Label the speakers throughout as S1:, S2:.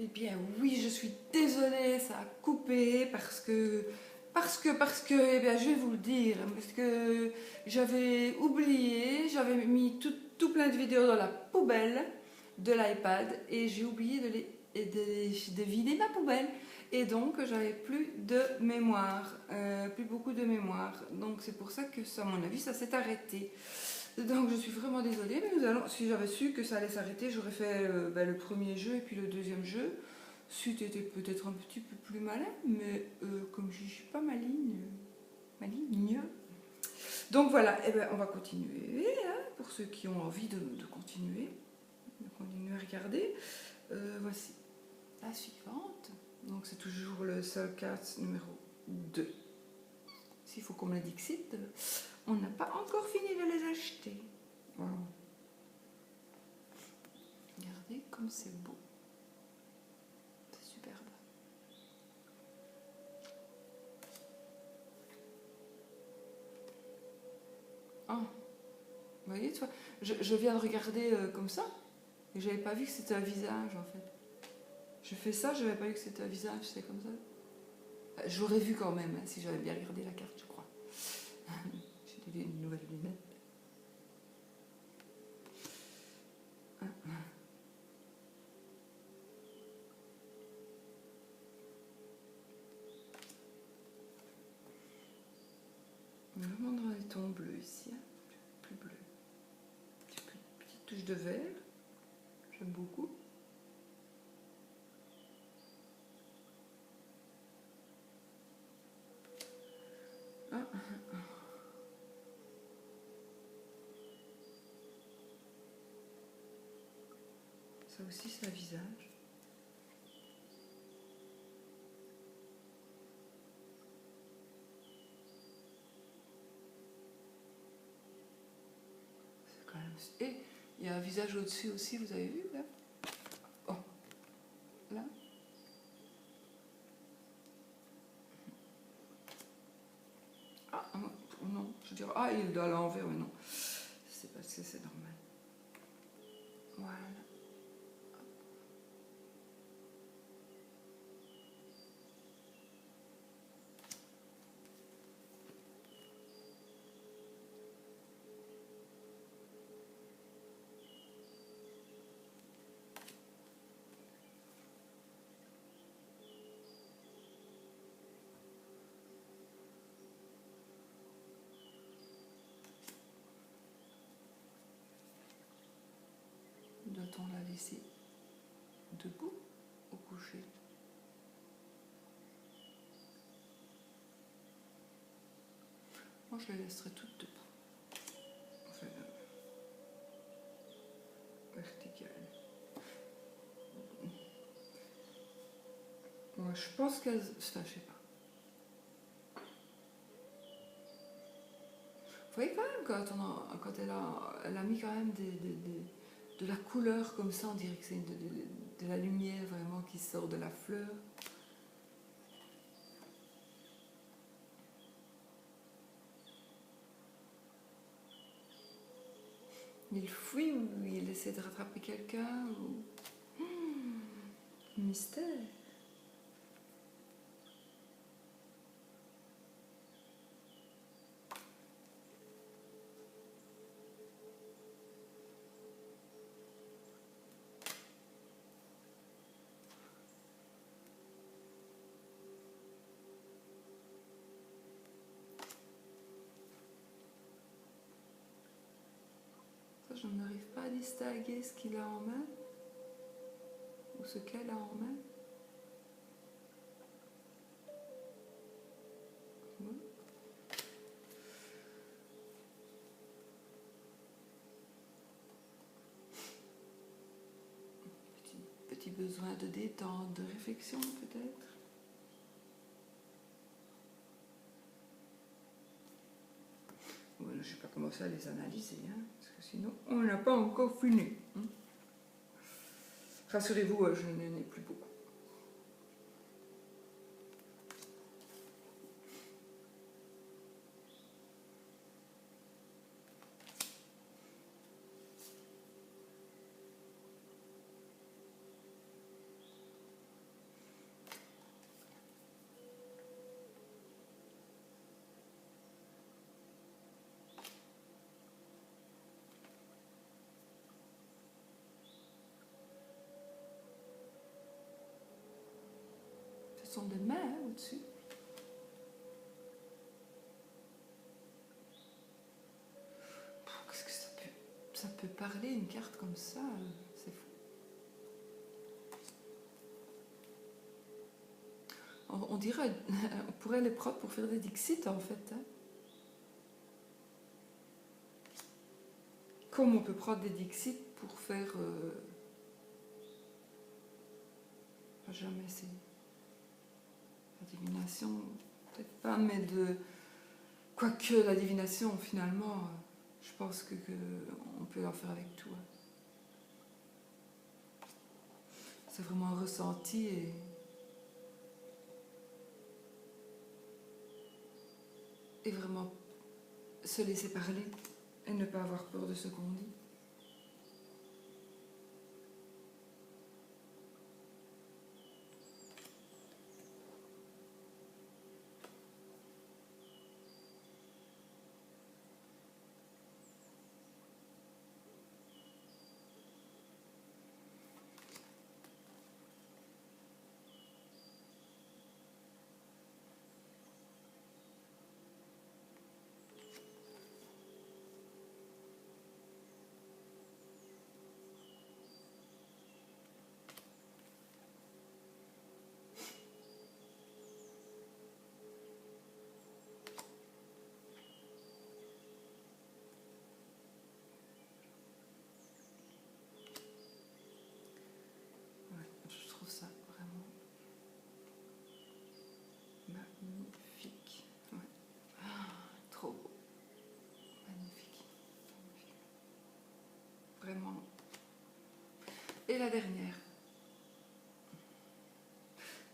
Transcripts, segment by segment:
S1: Eh bien oui, je suis désolée, ça a coupé parce que, eh bien je vais vous le dire, parce que j'avais oublié, j'avais mis tout plein de vidéos dans la poubelle de l'iPad et j'ai oublié de vider ma poubelle. Et donc j'avais plus de mémoire, plus beaucoup de mémoire. Donc c'est pour ça que, à mon avis, ça s'est arrêté. Donc je suis vraiment désolée, mais si j'avais su que ça allait s'arrêter, j'aurais fait le premier jeu et puis le deuxième jeu. C'était peut-être un petit peu plus malin, mais comme je suis pas maligne. Donc voilà, eh ben, on va continuer, hein, pour ceux qui ont envie de continuer à regarder. Voici la suivante. Donc c'est toujours le Soul Cats numéro 2. S'il faut qu'on me le dixite, on n'a pas encore fini de les acheter. Voilà. Regardez comme c'est beau. C'est superbe. Ah, vous voyez, tu vois, je viens de regarder comme ça, et j'avais pas vu que c'était un visage en fait. Je fais ça, je n'avais pas vu que c'était un visage, c'est comme ça. J'aurais vu quand même, hein, si j'avais bien regardé la carte, je crois. J'ai une nouvelle lunette. Vraiment dans les tons bleus ici, hein. Plus bleu. Petite touche de vert, j'aime beaucoup. Ça aussi, c'est un visage. C'est quand même... Et il y a un visage au-dessus aussi, vous avez vu là? Oh, là. Ah, non, je dirais... Ah, il doit l'envers, mais non. C'est parce que c'est normal. Voilà. Doit-on la laisser debout ou coucher? Moi, je la laisserai toute debout. Enfin, verticale. Moi, je pense qu'elle... Enfin, je sais pas. Vous voyez quand même, quand elle a mis quand même de la couleur comme ça, on dirait que c'est de la lumière vraiment qui sort de la fleur. Il fuit ou il essaie de rattraper quelqu'un ou... Mystère. Ça, je n'arrive pas à distinguer ce qu'il a en main ou ce qu'elle a en main. Petit besoin de détente, de réflexion peut-être. Voilà, je n'ai pas commencé à les analyser, hein, parce que sinon on n'a pas encore fini. Hein. Rassurez-vous, je n'en ai plus beaucoup. Ce sont des mains hein, au-dessus. Qu'est-ce que ça peut parler une carte comme ça? C'est fou. On dirait, on pourrait les prendre pour faire des dixit en fait. Hein. Comme on peut prendre des dixit pour faire... jamais essayé. La divination, peut-être pas, mais de... Quoique la divination, finalement, je pense que on peut en faire avec tout. Hein. C'est vraiment un ressenti et vraiment se laisser parler et ne pas avoir peur de ce qu'on dit. Ça vraiment magnifique. Ouais. Trop beau. Magnifique. Vraiment. Et la dernière.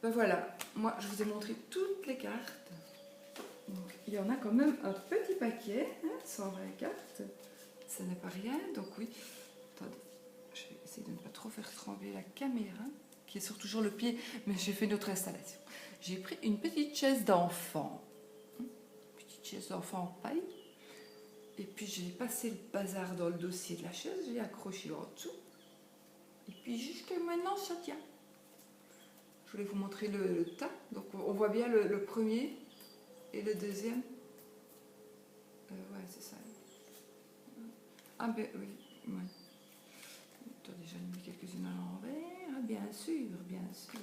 S1: Ben voilà, moi je vous ai montré toutes les cartes. Donc il y en a quand même un petit paquet, hein, 120 cartes. Ce n'est pas rien, donc oui. Attendez, je vais essayer de ne pas trop faire trembler la caméra, qui est sur toujours le pied, mais j'ai fait une autre installation. J'ai pris une petite chaise d'enfant, petite chaise d'enfant en paille, et puis j'ai passé le bazar dans le dossier de la chaise, j'ai accroché en dessous, et puis jusqu'à maintenant ça tient. Je voulais vous montrer le tas, donc on voit bien le premier et le deuxième. Ouais, c'est ça. Ah ben oui, ouais. Attendez, j'en ai mis quelques-unes à l'envers, bien sûr, bien sûr.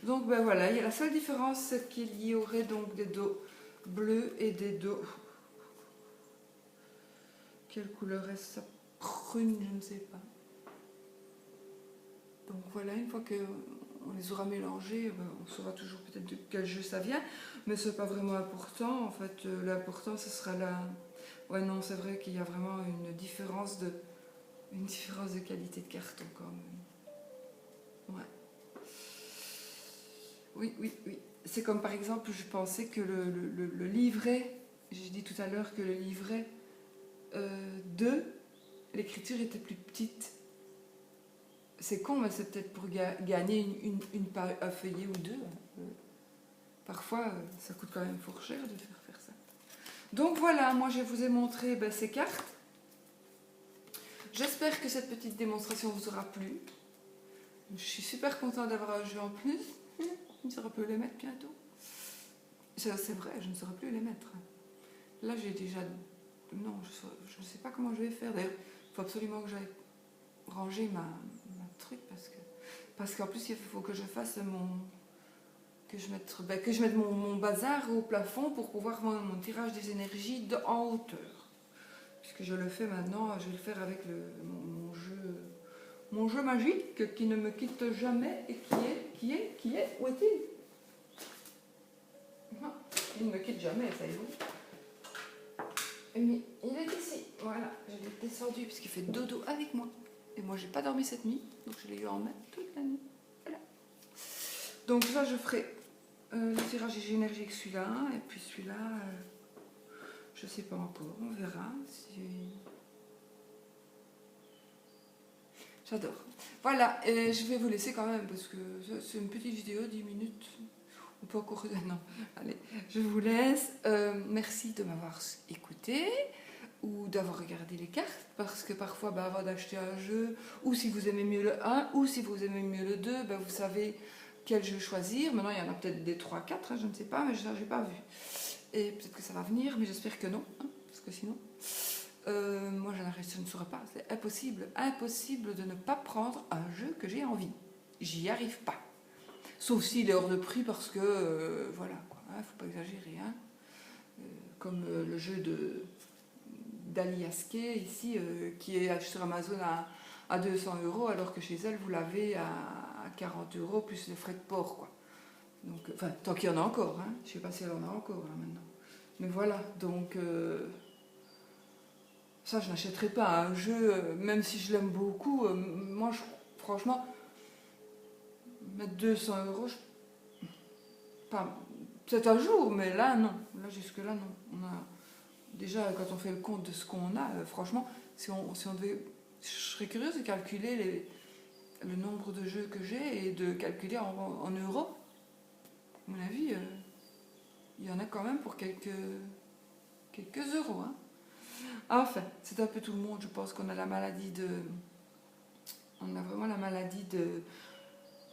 S1: Donc ben voilà, il y a la seule différence, c'est qu'il y aurait donc des dos bleus et des dos... Quelle couleur est-ce ça? Prune, je ne sais pas. Donc voilà, une fois qu'on les aura mélangés, ben, on saura toujours peut-être de quel jeu ça vient, mais c'est pas vraiment important. En fait, l'important, ce sera la... Ouais, non, c'est vrai qu'il y a vraiment une différence de qualité de carton quand même. Ouais. Oui, oui, oui. C'est comme par exemple, je pensais que le livret, j'ai dit tout à l'heure que le livret 2, l'écriture était plus petite. C'est con, mais c'est peut-être pour gagner un feuillet ou deux. Parfois, ça coûte quand même fort cher de faire ça. Donc voilà, moi je vous ai montré ces cartes. J'espère que cette petite démonstration vous aura plu. Je suis super contente d'avoir un jeu en plus. Je ne saurais plus les mettre bientôt. C'est vrai, je ne saurais plus les mettre. Là, j'ai déjà... Non, je ne sais pas comment je vais faire. D'ailleurs, il faut absolument que j'aille ranger ma truc parce qu'en plus, il faut que je fasse que je mette mon bazar au plafond pour pouvoir voir mon tirage des énergies en hauteur. Puisque je le fais maintenant, je vais le faire avec mon jeu magique qui ne me quitte jamais et qui est, où est-il? Il ne me quitte jamais, savez-vous. Mais il est ici, voilà, je l'ai descendu parce qu'il fait dodo avec moi. Et moi, j'ai pas dormi cette nuit, donc je l'ai eu en main toute la nuit. Voilà. Donc ça, je ferai le tirage des énergies avec celui-là, et puis celui-là, je sais pas encore, on verra. J'adore. Voilà, et je vais vous laisser quand même, parce que c'est une petite vidéo, 10 minutes. On peut encore... Non, allez, je vous laisse. Merci de m'avoir écouté ou d'avoir regardé les cartes, parce que parfois, avant d'acheter un jeu, ou si vous aimez mieux le 1, ou si vous aimez mieux le 2, vous savez quel jeu choisir. Maintenant, il y en a peut-être des 3-4, hein, je ne sais pas, mais je n'ai pas vu. Et peut-être que ça va venir, mais j'espère que non, hein, parce que sinon, moi je ne saurais pas. C'est impossible, impossible de ne pas prendre un jeu que j'ai envie. J'y arrive pas. Sauf s'il est hors de prix parce que, voilà, quoi, hein, faut pas exagérer. Hein. Comme le jeu d'Ali Askey, ici, qui est sur Amazon à 200 €, alors que chez elle, vous l'avez à 40 € plus les frais de port, quoi. Donc, enfin, tant qu'il y en a encore, hein. Je sais pas si elle en a encore, là, maintenant. Mais voilà, donc... ça, je n'achèterai pas un jeu, même si je l'aime beaucoup. Moi, franchement, mettre 200 €, pas, peut-être un jour, mais là, non. Là, jusque-là, non. On a, déjà, quand on fait le compte de ce qu'on a, franchement, si on devait... Je serais curieuse de calculer le nombre de jeux que j'ai et de calculer en euros. À mon avis, il y en a quand même pour quelques euros. Hein. Enfin, c'est un peu tout le monde. Je pense qu'on a la maladie de... On a vraiment la maladie de...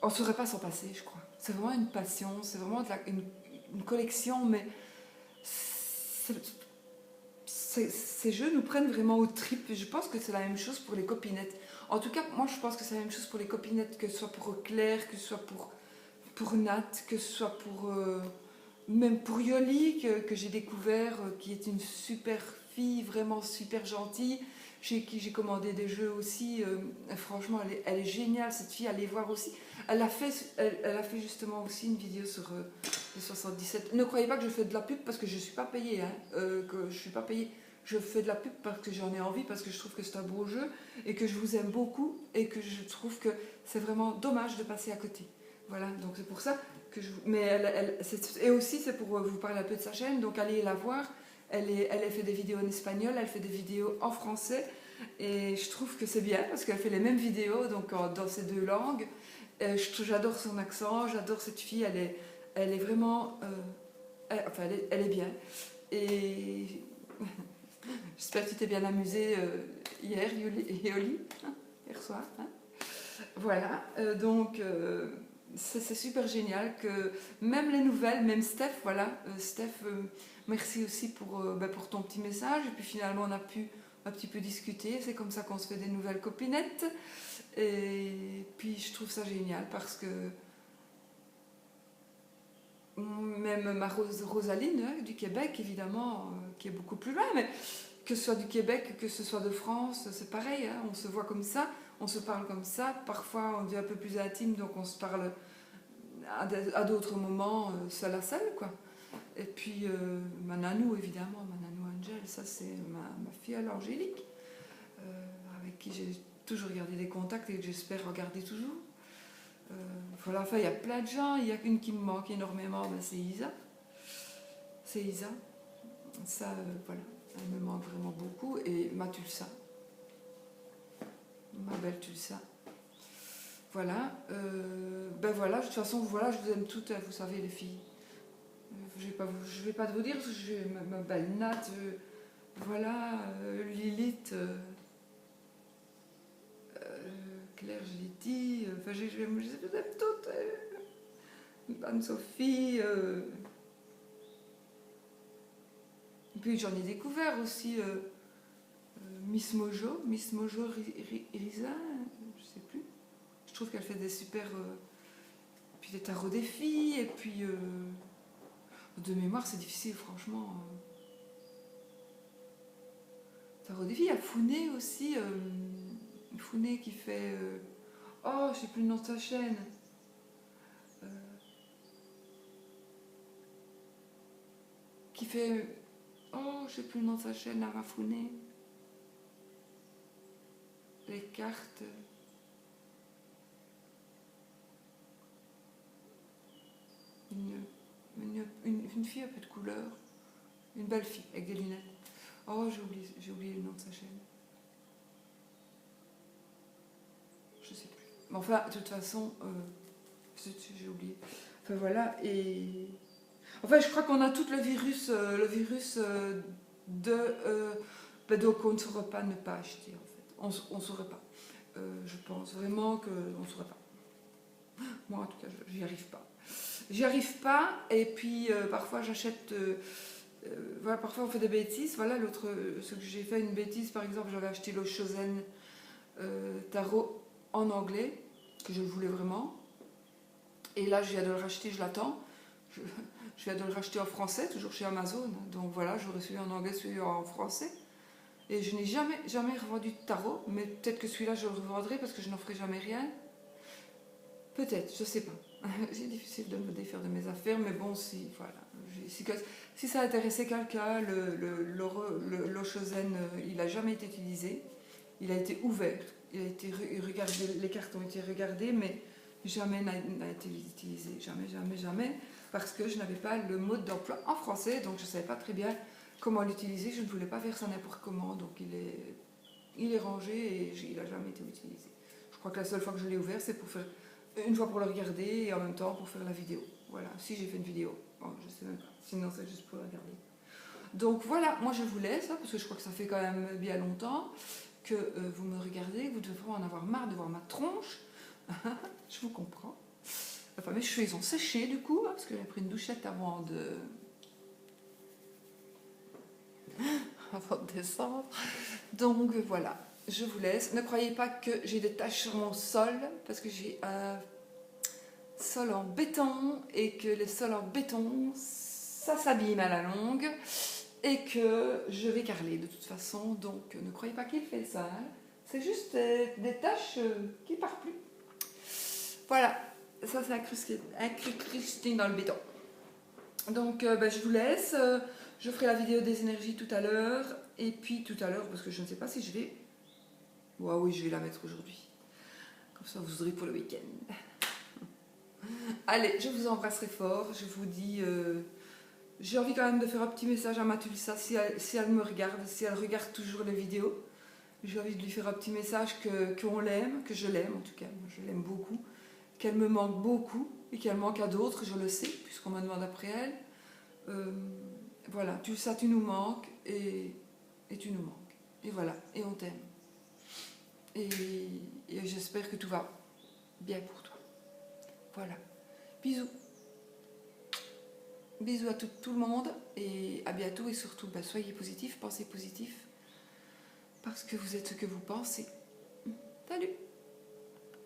S1: On ne saurait pas s'en passer, je crois. C'est vraiment une passion, c'est vraiment une collection, mais ces jeux nous prennent vraiment aux tripes. Et je pense que c'est la même chose pour les copinettes. En tout cas, moi, je pense que c'est la même chose pour les copinettes, que ce soit pour Claire, que ce soit pour Nat, que ce soit pour... même pour Yoli, que j'ai découvert, qui est une super fille, vraiment super gentille, chez qui j'ai commandé des jeux aussi. Franchement, elle est géniale, cette fille, allez voir aussi. Elle a fait justement aussi une vidéo sur les 77. Ne croyez pas que je fais de la pub parce que je ne suis pas payée. Hein, que je suis pas payée. Je fais de la pub parce que j'en ai envie, parce que je trouve que c'est un beau jeu et que je vous aime beaucoup et que je trouve que c'est vraiment dommage de passer à côté. Voilà, donc c'est pour ça que je... Mais et aussi, c'est pour vous parler un peu de sa chaîne, donc allez la voir. Elle fait des vidéos en espagnol, elle fait des vidéos en français. Et je trouve que c'est bien parce qu'elle fait les mêmes vidéos donc dans ces deux langues. J'adore son accent, j'adore cette fille, elle est vraiment... elle est bien. Et j'espère que tu t'es bien amusée hier, Yoli, hein, hier soir. Hein. Voilà, donc c'est super génial que même les nouvelles, même Steph, voilà, Steph, merci aussi pour ton petit message. Et puis finalement, on a pu un petit peu discuter. C'est comme ça qu'on se fait des nouvelles copinettes. Et puis je trouve ça génial parce que même ma Rosaline du Québec, évidemment, qui est beaucoup plus loin, mais que ce soit du Québec, que ce soit de France, c'est pareil, hein, on se voit comme ça, on se parle comme ça, parfois on devient un peu plus intime, donc on se parle à d'autres moments seul à seul, quoi. Et puis ma nanou, évidemment, ma nanou Angel, ça c'est ma fille Angélique, avec qui j'ai toujours gardé des contacts et que j'espère regarder toujours. Voilà, enfin, il y a plein de gens, il y a une qui me manque énormément, ben, c'est Isa. C'est Isa. Ça, voilà, elle me manque vraiment beaucoup. Et ma Tulsa. Ma belle Tulsa. Voilà. Ben voilà, de toute façon, voilà, je vous aime toutes, vous savez, les filles. Je vais pas vous dire, ma belle Nat, voilà, Lilith, Claire, je l'ai dit, enfin, je les aime toutes. Anne-Sophie. Et puis j'en ai découvert aussi Miss Mojo Risa, je sais plus. Je trouve qu'elle fait des super... puis des tarots des filles, et puis... de mémoire, c'est difficile, franchement. Tarot des filles, il y a Founé aussi. Founé qui fait... oh, je sais plus le nom de sa chaîne. Qui fait... oh, je sais plus le nom de sa chaîne, Lara Founé. Les cartes... Une fille un peu de couleur, une belle fille avec des lunettes. Oh, j'ai oublié le nom de sa chaîne. Je sais plus. Mais enfin, de toute façon, j'ai oublié. Enfin voilà, et... Enfin, je crois qu'on a tout le virus donc on ne saurait pas ne pas acheter, en fait. On ne saurait pas. Je pense vraiment qu'on ne saurait pas. Moi, en tout cas, j'y arrive pas. J'y arrive pas, et puis parfois j'achète... voilà, parfois on fait des bêtises. Voilà, ce que j'ai fait une bêtise, par exemple, j'avais acheté le Chosen Tarot en anglais, que je voulais vraiment. Et là, je viens de le racheter, je l'attends. Je viens de le racheter en français, toujours chez Amazon. Donc voilà, j'aurais celui en anglais, celui en français. Et je n'ai jamais revendu de tarot, mais peut-être que celui-là, je le revendrai parce que je n'en ferai jamais rien. Peut-être, je sais pas. C'est difficile de me défaire de mes affaires, mais bon, voilà. Si ça intéressait quelqu'un, le Chosen, il n'a jamais été utilisé. Il a été ouvert, il a été regardé, les cartes ont été regardées, mais jamais n'a été utilisé. Jamais. Parce que je n'avais pas le mode d'emploi en français, donc je ne savais pas très bien comment l'utiliser. Je ne voulais pas faire ça n'importe comment, donc il est rangé et il n'a jamais été utilisé. Je crois que la seule fois que je l'ai ouvert, c'est pour faire une fois pour le regarder et en même temps pour faire la vidéo. Voilà, si j'ai fait une vidéo, bon, je sais même pas. Sinon, c'est juste pour la regarder. Donc voilà, moi je vous laisse, parce que je crois que ça fait quand même bien longtemps que vous me regardez, vous devez en avoir marre de voir ma tronche. Je vous comprends. Enfin, mes cheveux ils ont séché du coup, parce que j'ai pris une douchette avant de descendre. Donc voilà, je vous laisse. Ne croyez pas que j'ai des taches sur mon sol, parce que j'ai un sol en béton, et que les sols en béton, ça s'abîme à la longue, et que je vais carreler de toute façon. Donc ne croyez pas qu'il fait ça. C'est juste des taches qui ne partent plus. Voilà, ça c'est incrusté dans le béton. Donc je vous laisse. Je ferai la vidéo des énergies tout à l'heure. Et puis tout à l'heure, parce que je ne sais pas si je vais... oui, je vais la mettre aujourd'hui. Comme ça, vous aurez pour le week-end. Allez, je vous embrasserai fort. Je vous dis... j'ai envie quand même de faire un petit message à Mathulsa si elle me regarde, si elle regarde toujours les vidéos. J'ai envie de lui faire un petit message qu'on l'aime, que je l'aime en tout cas. Moi, je l'aime beaucoup. Qu'elle me manque beaucoup et qu'elle manque à d'autres, je le sais, puisqu'on me demande après elle. Voilà, ça tu nous manques et tu nous manques. Et voilà, et on t'aime. Et j'espère que tout va bien pour toi. Voilà, bisous. Bisous à tout le monde et à bientôt et surtout, soyez positifs, pensez positif, parce que vous êtes ce que vous pensez. Salut!